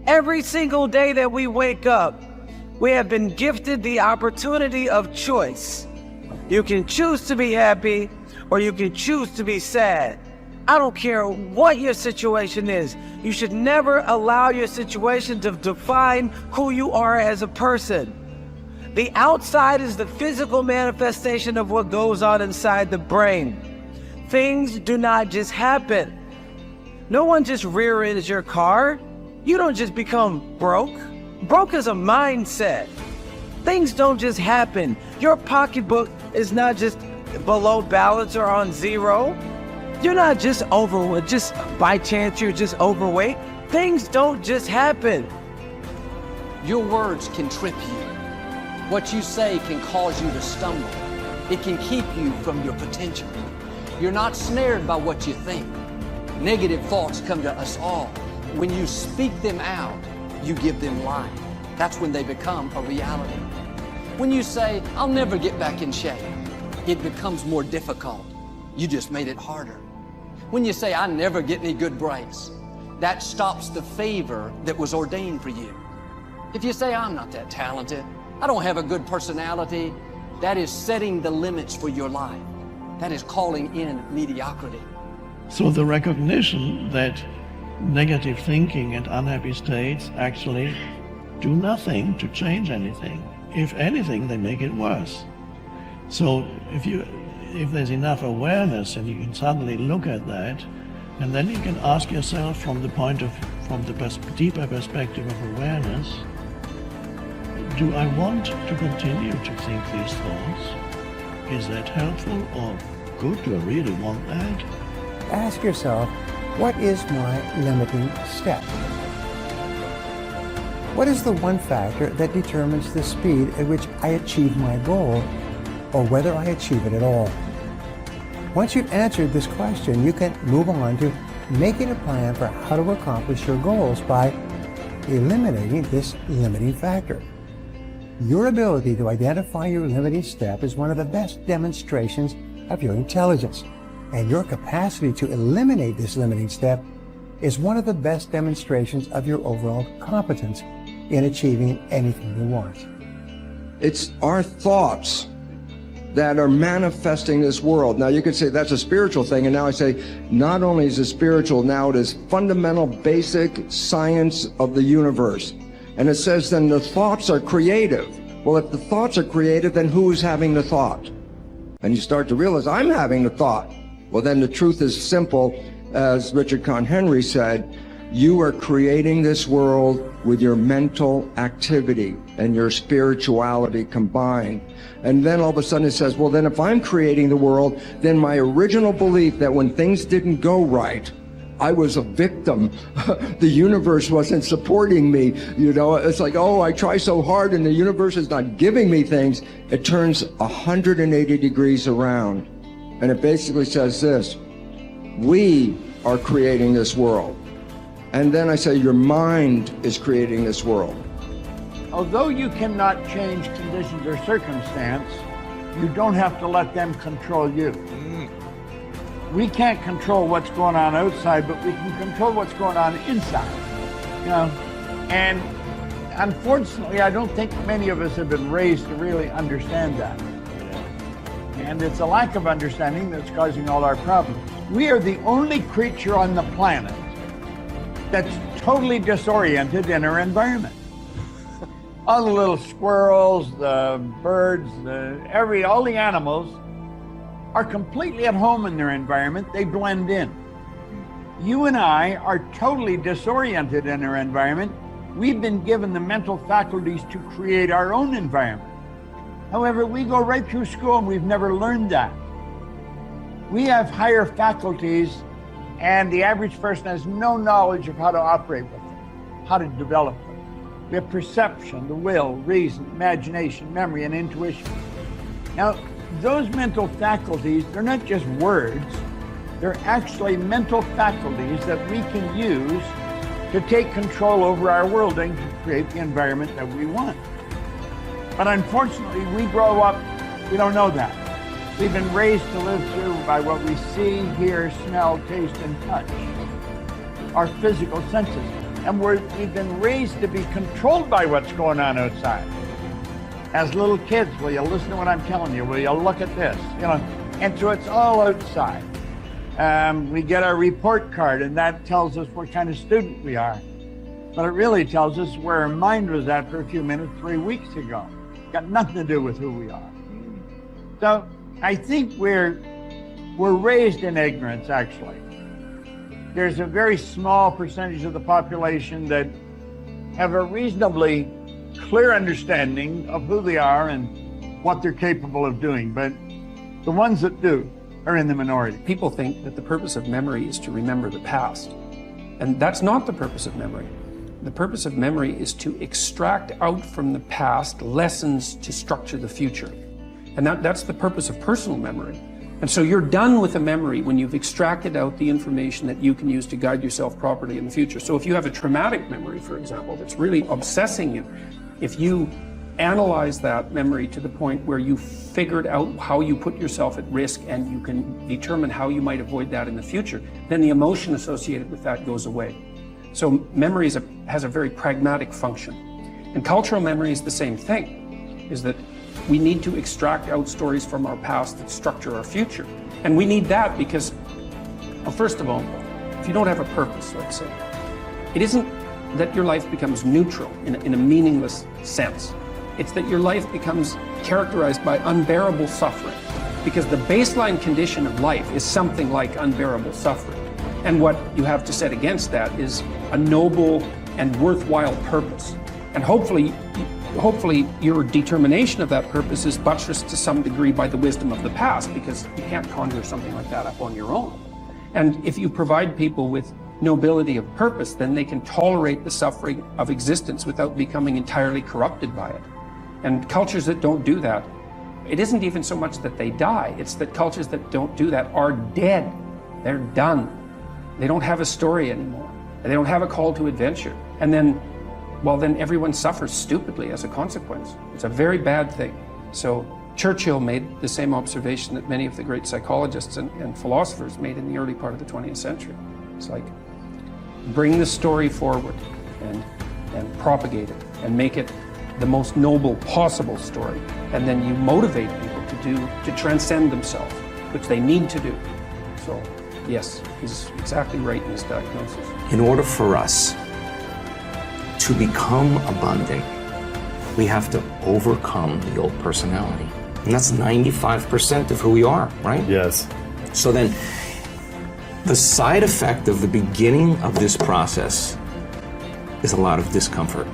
Every single day that we wake up, we have been gifted the opportunity of choice. You can choose to be happy or you can choose to be sad. I don't care what your situation is. You should never allow your situation to define who you are as a person. The outside is the physical manifestation of what goes on inside the brain. Things do not just happen. No one just rear-ends your car. You don't just become broke. Broke is a mindset. Things don't just happen. Your pocketbook is not just below balance or on zero. You're not just overweight, just by chance you're just overweight. Things don't just happen. Your words can trip you. What you say can cause you to stumble. It can keep you from your potential. You're not snared by what you think. Negative thoughts come to us all. When you speak them out, you give them life. That's when they become a reality. When you say, I'll never get back in shape, it becomes more difficult. You just made it harder. When you say, I never get any good breaks, that stops the favor that was ordained for you. If you say, I'm not that talented, I don't have a good personality, that is setting the limits for your life. That is calling in mediocrity. So the recognition that negative thinking and unhappy states actually do nothing to change anything. If anything, they make it worse. So if there's enough awareness and you can suddenly look at that, and then you can ask yourself from the deeper perspective of awareness, do I want to continue to think these thoughts? Is that helpful or good? Do I really want that? Ask yourself, what is my limiting step? What is the one factor that determines the speed at which I achieve my goal, or whether I achieve it at all? Once you've answered this question, you can move on to making a plan for how to accomplish your goals by eliminating this limiting factor. Your ability to identify your limiting step is one of the best demonstrations of your intelligence, and your capacity to eliminate this limiting step is one of the best demonstrations of your overall competence in achieving anything you want. It's our thoughts that are manifesting this world. Now you could say that's a spiritual thing, and now I say not only is it spiritual, now it is fundamental basic science of the universe. And it says then the thoughts are creative. Well, if the thoughts are creative, then who is having the thought? And you start to realize, I'm having the thought. Well, then the truth is simple. As Richard Conn Henry said, you are creating this world with your mental activity and your spirituality combined. And then all of a sudden it says, well, then if I'm creating the world, then my original belief that when things didn't go right, I was a victim. The universe wasn't supporting me. You know, it's like, oh, I try so hard and the universe is not giving me things. It turns 180 degrees around. And it basically says this: we are creating this world. And then I say your mind is creating this world. Although you cannot change conditions or circumstance, you don't have to let them control you. We can't control what's going on outside, but we can control what's going on inside. You know, and unfortunately, I don't think many of us have been raised to really understand that. And it's a lack of understanding that's causing all our problems. We are the only creature on the planet that's totally disoriented in our environment. All the little squirrels, the birds, all the animals are completely at home in their environment. They blend in. You and I are totally disoriented in our environment. We've been given the mental faculties to create our own environment. However, we go right through school and we've never learned that. We have higher faculties, and the average person has no knowledge of how to operate with them, how to develop them. We have perception, the will, reason, imagination, memory, and intuition. Now, those mental faculties, they're not just words, they're actually mental faculties that we can use to take control over our world and to create the environment that we want. But unfortunately, we grow up, we don't know that. We've been raised to live through by what we see, hear, smell, taste, and touch. Our physical senses. And we've been raised to be controlled by what's going on outside. As little kids, will you listen to what I'm telling you? Will you look at this? You know, and so it's all outside. We get our report card, and that tells us what kind of student we are. But it really tells us where our mind was at for a few minutes 3 weeks ago. Got nothing to do with who we are. So I think we're raised in ignorance, actually. There's a very small percentage of the population that have a reasonably clear understanding of who they are and what they're capable of doing. But the ones that do are in the minority. People think that the purpose of memory is to remember the past. And that's not the purpose of memory. The purpose of memory is to extract out from the past lessons to structure the future. And that's the purpose of personal memory. And so you're done with a memory when you've extracted out the information that you can use to guide yourself properly in the future. So if you have a traumatic memory, for example, that's really obsessing you, if you analyze that memory to the point where you figured out how you put yourself at risk and you can determine how you might avoid that in the future, then the emotion associated with that goes away. So memory has a very pragmatic function. And cultural memory is the same thing, is that we need to extract out stories from our past that structure our future. And we need that because, well, first of all, if you don't have a purpose, let's say, it isn't that your life becomes neutral in a meaningless sense. It's that your life becomes characterized by unbearable suffering, because the baseline condition of life is something like unbearable suffering. And what you have to set against that is a noble and worthwhile purpose. And hopefully your determination of that purpose is buttressed to some degree by the wisdom of the past, because you can't conjure something like that up on your own. And if you provide people with nobility of purpose, then they can tolerate the suffering of existence without becoming entirely corrupted by it. And cultures that don't do that, it isn't even so much that they die, it's that cultures that don't do that are dead. They're done. They don't have a story anymore. They don't have a call to adventure. And then, well, then everyone suffers stupidly as a consequence. It's a very bad thing. So Churchill made the same observation that many of the great psychologists and philosophers made in the early part of the 20th century. It's like, bring the story forward and propagate it and make it the most noble possible story. And then you motivate people to transcend themselves, which they need to do. So yes, he's exactly right in his diagnosis. In order for us to become abundant, we have to overcome the old personality. And that's 95% of who we are, right? Yes. So then, the side effect of the beginning of this process is a lot of discomfort.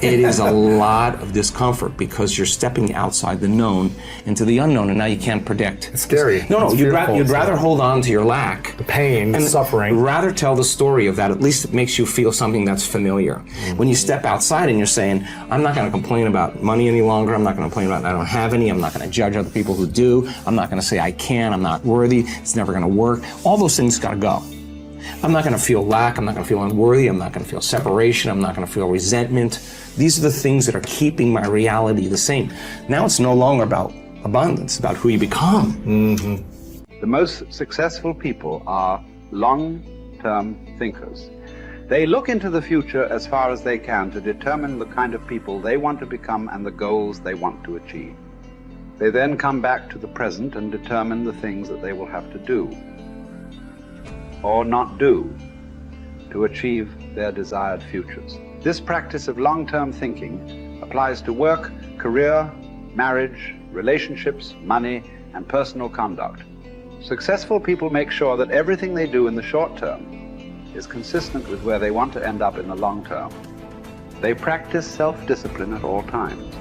It is a lot of discomfort because you're stepping outside the known into the unknown, and now you can't predict. It's scary. No, you'd rather hold on to your lack. The pain, and the suffering. Rather tell the story of that. At least it makes you feel something that's familiar. Mm-hmm. When you step outside and you're saying, I'm not going to complain about money any longer. I'm not going to complain about I don't have any. I'm not going to judge other people who do. I'm not going to say I can't. I'm not worthy. It's never going to work. All those things got to go. I'm not going to feel lack. I'm not going to feel unworthy. I'm not going to feel separation. I'm not going to feel resentment. These are the things that are keeping my reality the same. Now it's no longer about abundance, it's about who you become. Mm-hmm. The most successful people are long-term thinkers. They look into the future as far as they can to determine the kind of people they want to become and the goals they want to achieve. They then come back to the present and determine the things that they will have to do or not do to achieve their desired futures. This practice of long-term thinking applies to work, career, marriage, relationships, money, and personal conduct. Successful people make sure that everything they do in the short term is consistent with where they want to end up in the long term. They practice self-discipline at all times.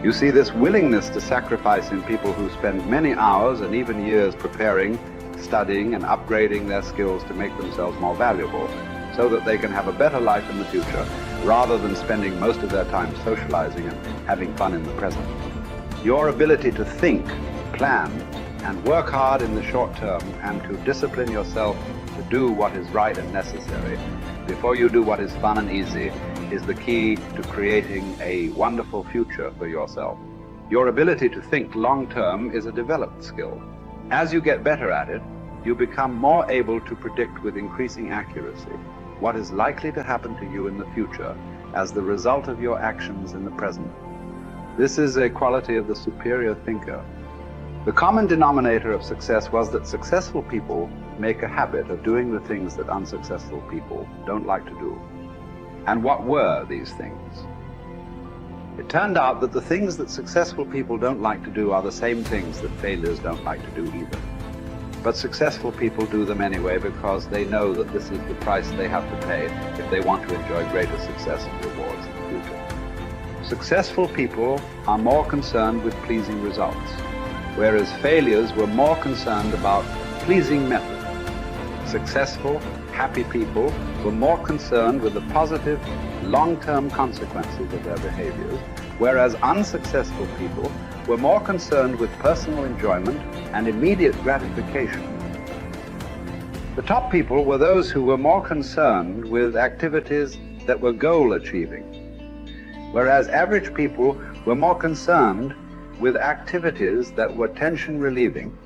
You see this willingness to sacrifice in people who spend many hours and even years preparing, studying, and upgrading their skills to make themselves more valuable, so that they can have a better life in the future, rather than spending most of their time socializing and having fun in the present. Your ability to think, plan, and work hard in the short term, and to discipline yourself to do what is right and necessary before you do what is fun and easy, is the key to creating a wonderful future for yourself. Your ability to think long term is a developed skill. As you get better at it, you become more able to predict with increasing accuracy. what is likely to happen to you in the future as the result of your actions in the present. This is a quality of the superior thinker. The common denominator of success was that successful people make a habit of doing the things that unsuccessful people don't like to do. And what were these things? It turned out that the things that successful people don't like to do are the same things that failures don't like to do either. But successful people do them anyway because they know that this is the price they have to pay if they want to enjoy greater success and rewards in the future. Successful people are more concerned with pleasing results, whereas failures were more concerned about pleasing method. Successful, happy people were more concerned with the positive, long-term consequences of their behaviors, whereas unsuccessful people were more concerned with personal enjoyment and immediate gratification. The top people were those who were more concerned with activities that were goal-achieving, whereas average people were more concerned with activities that were tension-relieving